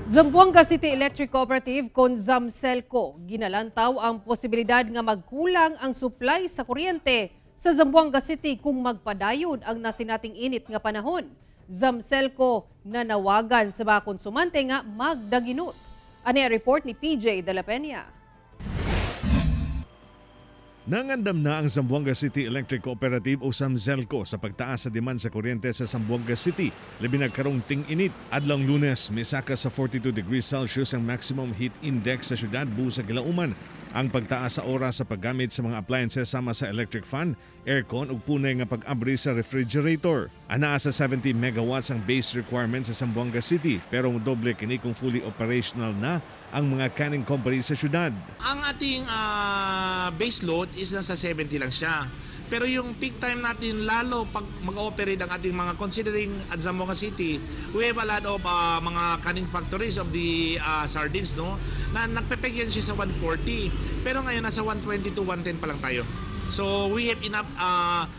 Zamboanga City Electric Cooperative kon Zamselco ginalantaw ang posibilidad nga magkulang ang supply sa kuryente sa Zamboanga City kung magpadayon ang nasinating init nga panahon. Zamselco nanawagan sa mga konsumante nga magdaginot. Ani ang report ni PJ De La Peña. Nangandam na ang Zamboanga City Electric Cooperative o Zamselco sa pagtaas sa demand sa kuryente sa Zamboanga City. Labi nagkarong ting-init. Adlang Lunes, misaka sa 42 degrees Celsius ang maximum heat index sa syudad buo sa Gilauman. Ang pagtaas sa oras sa paggamit sa mga appliances sama sa electric fan, aircon ug punay nga pag-abri sa refrigerator. Anaa sa 70 megawatts ang base requirement sa Zamboanga City pero doble kini kung fully operational na ang mga canning company sa syudad. Ang ating base load is nasa 70 lang siya. Pero yung peak time natin, lalo pag mag-operate ang ating mga, considering at Zamboanga City, we have a lot of mga canning factories of the sardines, no? Na nagpe-peg yan siya sa 140. Pero ngayon, nasa 120 to 110 pa lang tayo. So we have enough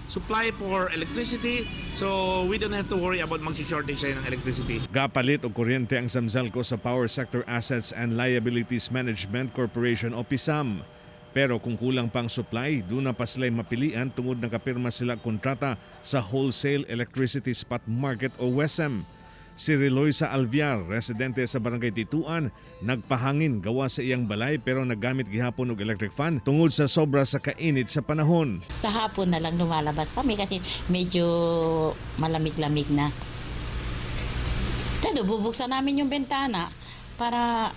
supply for electricity, so we don't have to worry about mag-shortage tayo ng electricity. Gapalit og kuryente ang Zamselco sa Power Sector Assets and Liabilities Management Corporation o PISAM. Pero kung kulang pang supply, doon na pa sila'y mapilian tungod nakapirma sila kontrata sa Wholesale Electricity Spot Market o WESM. Si Reloisa Alviar, residente sa Barangay Tituan, nagpahangin gawa sa iyang balay pero naggamit gihapon og electric fan tungod sa sobra sa kainit sa panahon. Sa hapon na lang lumalabas kami kasi medyo malamig-lamig na. Tado, bubuksan namin yung bentana para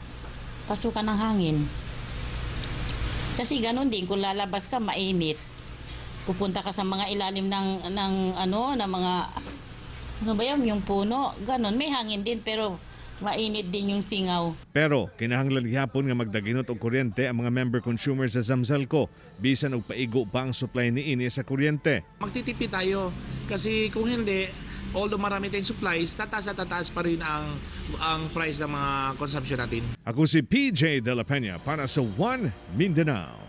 pasukan ng hangin. Kasi ganun din, kung lalabas ka, mainit. Pupunta ka sa mga ilalim ng mga, ano ba yan, yung puno. Ganun, may hangin din pero mainit din yung singaw. Pero kinahanglan gihapon nga magdaginot og kuryente ang mga member consumers sa Zamselco bisan og paigo pa ang supply niini sa kuryente. Magtitipid tayo kasi kung hindi, although marami tayong supplies, tataas at tataas pa rin ang price ng mga consumption natin. Ako si PJ De La Peña para sa One Mindanao.